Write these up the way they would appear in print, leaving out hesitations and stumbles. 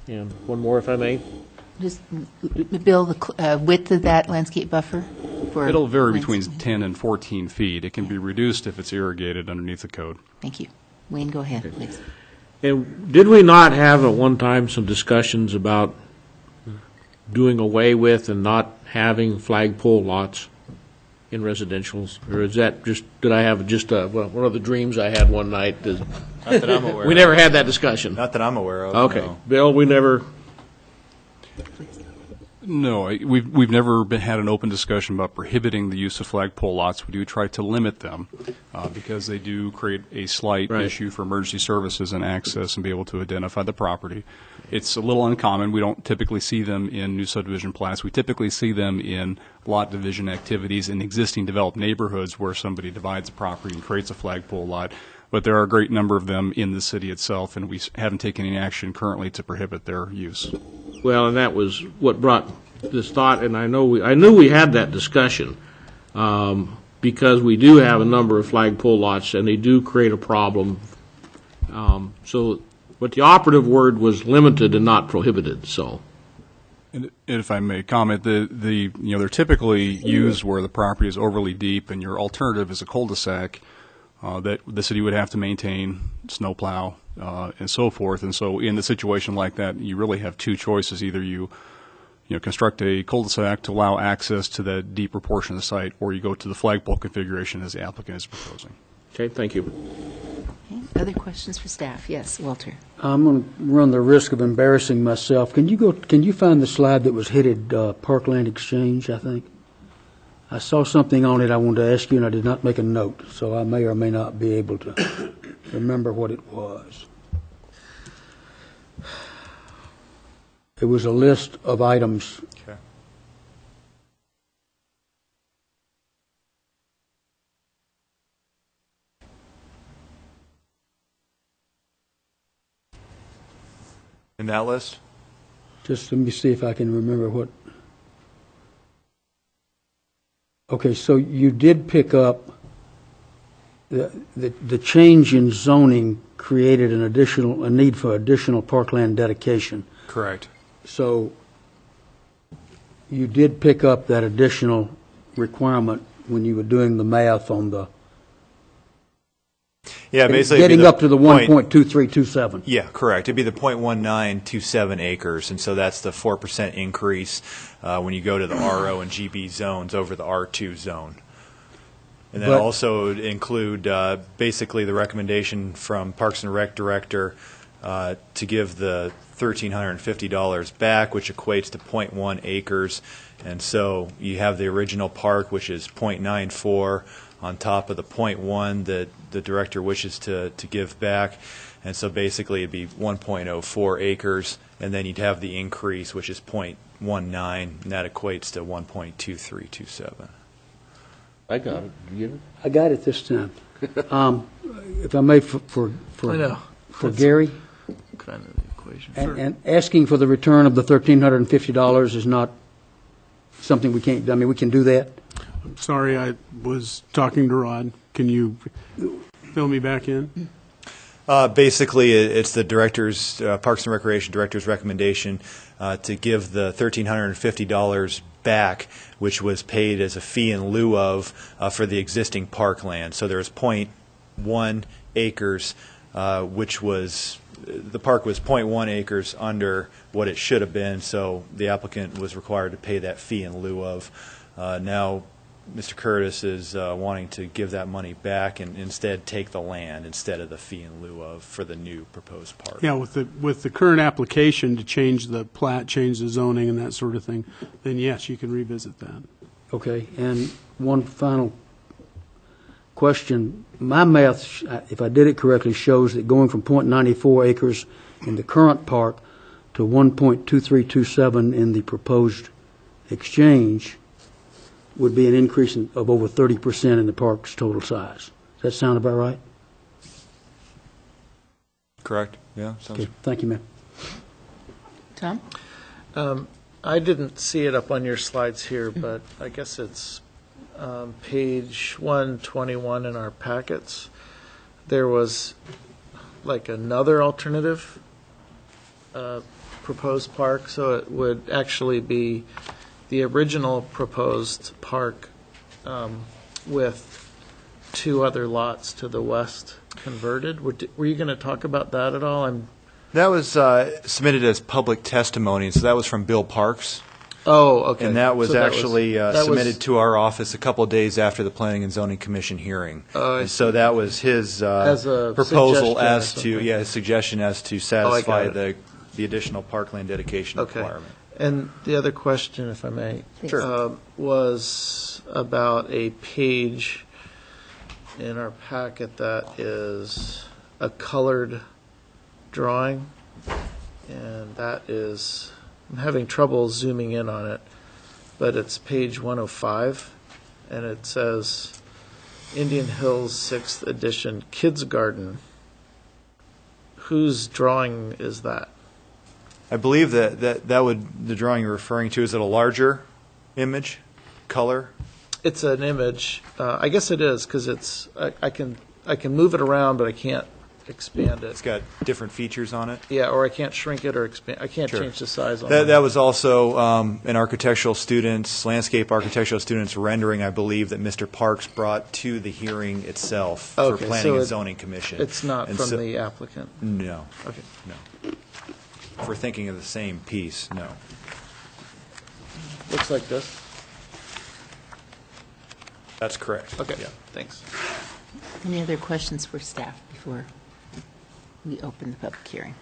And one more, if I may. Just, Bill, the width of that landscape buffer? It'll vary between 10 and 14 feet. It can be reduced if it's irrigated underneath the code. Thank you. Wayne, go ahead, please. And did we not have at one time some discussions about doing away with and not having flagpole lots in residentials? Or is that just, did I have just one of the dreams I had one night? Not that I'm aware We of. never had that discussion. Not that I'm aware of. Okay. No. Bill, we never, No, we've never had an open discussion about prohibiting the use of flagpole lots. We do try to limit them because they do create a slight Right. issue for emergency services and access and be able to identify the property. It's a little uncommon. We don't typically see them in new subdivision plans. We typically see them in lot division activities in existing developed neighborhoods where somebody divides a property and creates a flagpole lot. But there are a great number of them in the city itself, and we haven't taken any action currently to prohibit their use. well, and that was what brought this thought, and I knew we had that discussion, because we do have a number of flagpole lots, and they do create a problem. But the operative word was limited and not prohibited, so. And if I may comment, they're typically used where the property is overly deep, and your alternative is a cul-de-sac that the city would have to maintain, snowplow, and so forth. And so, in a situation like that, you really have two choices: either you construct a cul-de-sac to allow access to that deeper portion of the site, or you go to the flagpole configuration as the applicant is proposing. Okay, thank you. Okay. Other questions for staff? Yes, Walter. I'm going to run the risk of embarrassing myself. Can you find the slide that was headed Parkland Exchange, I think? I saw something on it I wanted to ask you, and I did not make a note, so I may or may not be able to remember what it was. It was a list of items. Okay. In that list? Just let me see if I can remember what. Okay, so you did pick up the change in zoning created a need for additional parkland dedication. Correct. So you did pick up that additional requirement when you were doing the math on the Basically getting up to the 1.2327. Yeah, correct. It'd be the 0.1927 acres, and so that's the 4% increase when you go to the RO and GB zones over the R2 zone. And then also would include basically the recommendation from Parks and Rec Director to give the $1,350 back, which equates to 0.1 acres. And so you have the original park, which is 0.94, on top of the 0.1 that the director wishes to give back. And so basically it'd be 1.04 acres, and then you'd have the increase, which is 0.19, and that equates to 1.2327. I got it. Did you get it? I got it this time. If I may, for I know. for Gary, Kind of the equation. and asking for the return of the $1,350 is not something we can't. I mean, we can do that. Sorry, I was talking to Rod. Can you fill me back in? Basically, it's the director's, Parks and Recreation Director's recommendation to give the $1,350 back, which was paid as a fee in lieu of for the existing parkland. So there's 0.1 acres, which was, the park was 0.1 acres under what it should have been, so the applicant was required to pay that fee in lieu of. Now, Mr. Curtis is wanting to give that money back and instead take the land instead of the fee in lieu of for the new proposed park. Yeah, with the current application to change the plat, change the zoning and that sort of thing, then yes, you can revisit that. Okay, and one final question. My math, if I did it correctly, shows that going from 0.94 acres in the current park to 1.2327 in the proposed exchange would be an increase of over 30% in the park's total size. Does that sound about right? Correct? Yeah. Sounds Okay, thank you, ma'am. Tom? I didn't see it up on your slides here, but I guess it's page 121 in our packets. There was like another alternative proposed park, so it would actually be the original proposed park with two other lots to the west converted. Were you going to talk about that at all? That was submitted as public testimony, so that was from Bill Parks. Oh, okay. And that was So actually that was- submitted to our office a couple of days after the Planning and Zoning Commission hearing. Oh, I And so that was his As a proposal suggestion or as to, something. his suggestion as to I satisfy got the additional parkland dedication Okay. requirement. And the other question, if I may, Sure. was about a page in our packet that is a colored drawing, and that is, I'm having trouble zooming in on it, but it's page 105, and it says Indian Hills 6th Edition Kids Garden. Whose drawing is that? I believe that would, the drawing you're referring to, is it a larger image, color? It's an image. I guess it is, because it's, I can move it around, but I can't expand It's it. got different features on it. Yeah, or I can't shrink it or expand, I can't Sure. change the size on That it. was also an architectural student's, landscape architectural student's rendering, I believe, that Mr. Parks brought to the hearing itself for Okay, Planning so and it- Zoning Commission. It's not And from so- the applicant. No, Okay. no. If we're thinking of the same piece, no. Looks like this. That's correct. Okay, Yeah. thanks. Any other questions for staff before we open the public hearing?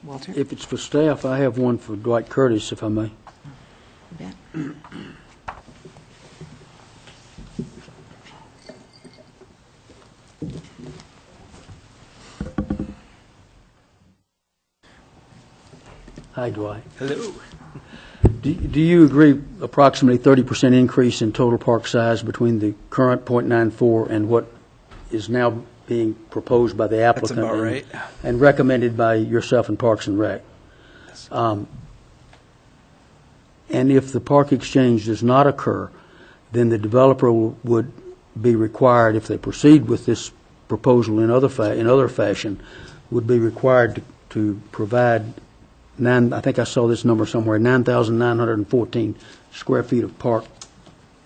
Walter? If it's for staff, I have one for Dwight Curtis, if I may. You bet. Hi, Dwight. Hello. Do you agree approximately 30% increase in total park size between the current .94 and what is now being proposed by the applicant? about right. And recommended by yourself and Parks and Rec? And if the park exchange does not occur, then the developer would be required, if they proceed with this proposal in other fashion, would be required to provide I think I saw this number somewhere, 9,914 square feet of park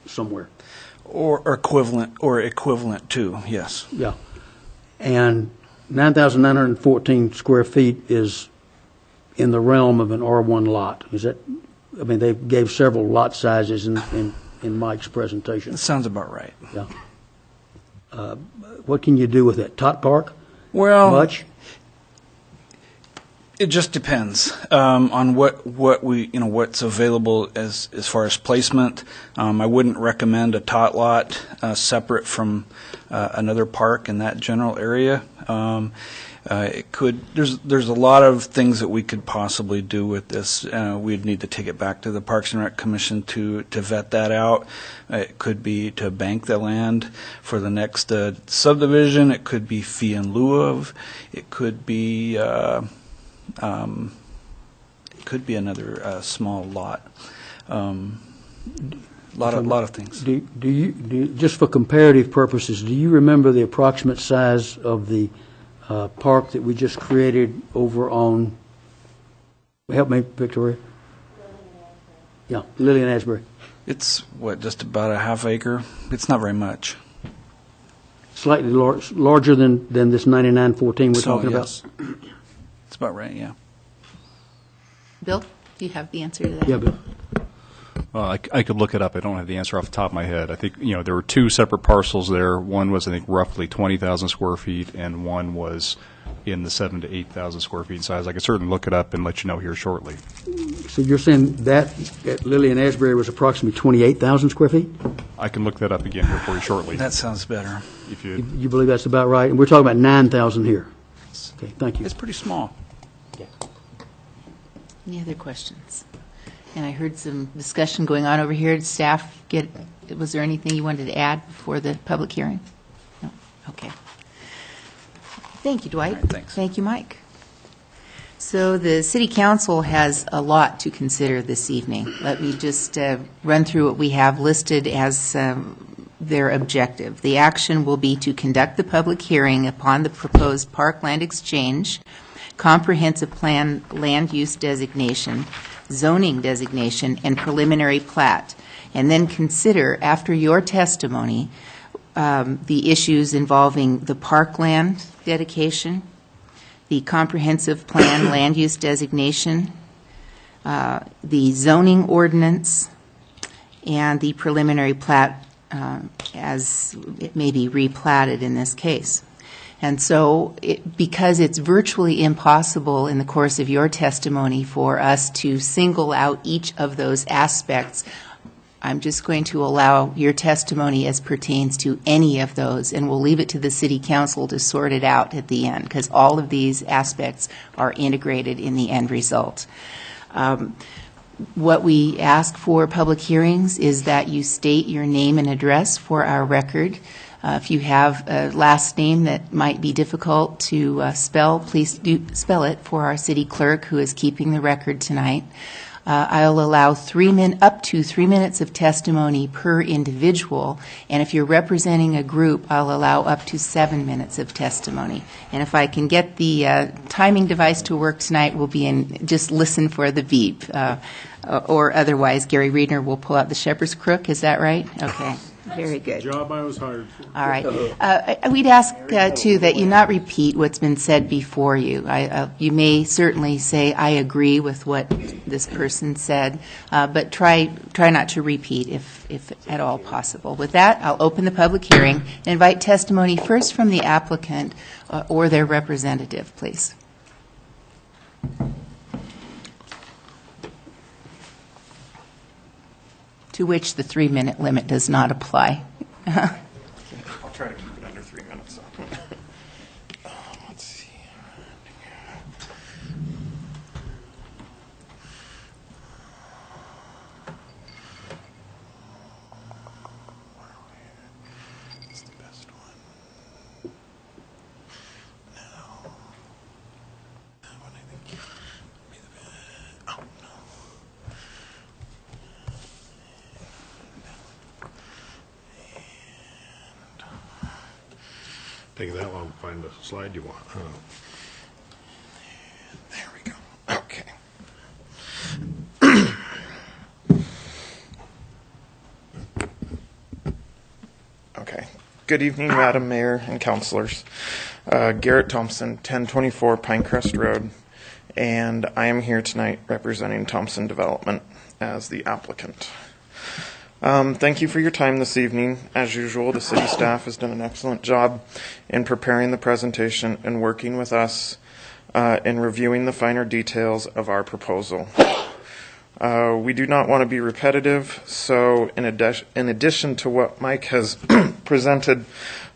somewhere. Or equivalent to, yes. Yeah. And 9,914 square feet is in the realm of an R1 lot. Is that, I mean, they gave several lot sizes in Mike's presentation. That sounds about right. Yeah. What can you do with it? Tot Park? Well, Much? it just depends on what we what's available as far as placement. I wouldn't recommend a tot lot separate from another park in that general area. It could. There's a lot of things that we could possibly do with this. We'd need to take it back to the Parks and Rec Commission to vet that out. It could be to bank the land for the next subdivision. It could be fee in lieu of. It could be. It could be another small lot. Lot of things. Do you, just for comparative purposes, do you remember the approximate size of the park that we just created over on, help me, Victoria? Yeah, Lillian Asbury. It's just about a half acre. It's not very much. Slightly larger than this 9914 we're talking about? Yes. It's about right, yeah. Bill, do you have the answer to that? Yeah, Bill. I could look it up. I don't have the answer off the top of my head. I think, there were two separate parcels there. One was, I think, roughly 20,000 square feet, and one was in the 7,000 to 8,000 square feet size. I could certainly look it up and let you know here shortly. So you're saying that at Lillian Asbury was approximately 28,000 square feet? I can look that up again here for you shortly. That sounds better. If you, You believe that's about right? And we're talking about 9,000 here. Okay, thank you. It's pretty small. Any other questions? And I heard some discussion going on over here. Did staff was there anything you wanted to add before the public hearing? No? Okay. Thank you, Dwight. All right, thanks. Thank you, Mike. So the city council has a lot to consider this evening. Let me just run through what we have listed as their objective. The action will be to conduct the public hearing upon the proposed parkland exchange, comprehensive plan land use designation, zoning designation, and preliminary plat, and then consider, after your testimony, the issues involving the parkland dedication, the comprehensive plan land use designation, the zoning ordinance, and the preliminary plat as it may be replatted in this case. And so, because it's virtually impossible in the course of your testimony for us to single out each of those aspects, I'm just going to allow your testimony as pertains to any of those, and we'll leave it to the City Council to sort it out at the end, because all of these aspects are integrated in the end result. What we ask for public hearings is that you state your name and address for our record. If you have a last name that might be difficult to spell, please do spell it for our city clerk who is keeping the record tonight. I'll allow up to 3 minutes of testimony per individual, and if you're representing a group, I'll allow up to 7 minutes of testimony. And if I can get the timing device to work tonight, we'll be in, just listen for the beep. Or otherwise, Gary Reedner will pull out the shepherd's crook. Is that right? Okay. Very good. Job I was hired for. All right. We'd ask, too, that you not repeat what's been said before you. You may certainly say, I agree with what this person said, but try not to repeat if at all possible. With that, I'll open the public hearing and invite testimony first from the applicant or their representative, please. To which the 3-minute limit does not apply. I'll try to keep it under 3 minutes. Let's see. It's the best one. Now, that one I think would be the best. Oh, no. Take that long to find the slide you want. There we go. Okay. Okay. Good evening, Madam Mayor and councilors. Garrett Thompson, 1024 Pinecrest Road, and I am here tonight representing Thompson Development as the applicant. Thank you for your time this evening. As usual, the city staff has done an excellent job in preparing the presentation and working with us in reviewing the finer details of our proposal. We do not want to be repetitive, so in addition to what Mike has presented,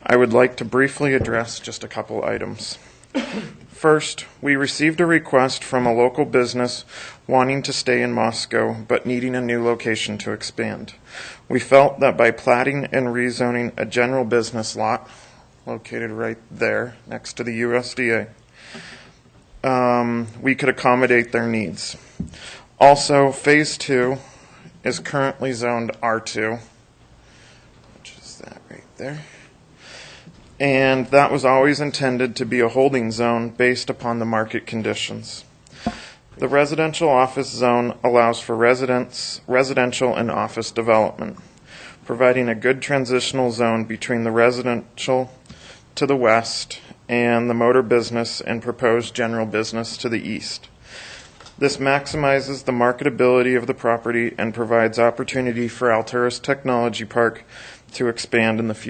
I would like to briefly address just a couple items. First, we received a request from a local business wanting to stay in Moscow but needing a new location to expand. We felt that by platting and rezoning a general business lot located right there next to the USDA, we could accommodate their needs. Also, Phase 2 is currently zoned R2, which is that right there. And that was always intended to be a holding zone based upon the market conditions. The residential office zone allows for residential and office development, providing a good transitional zone between the residential to the west and the motor business and proposed general business to the east. This maximizes the marketability of the property and provides opportunity for Alturas Technology Park to expand in the future.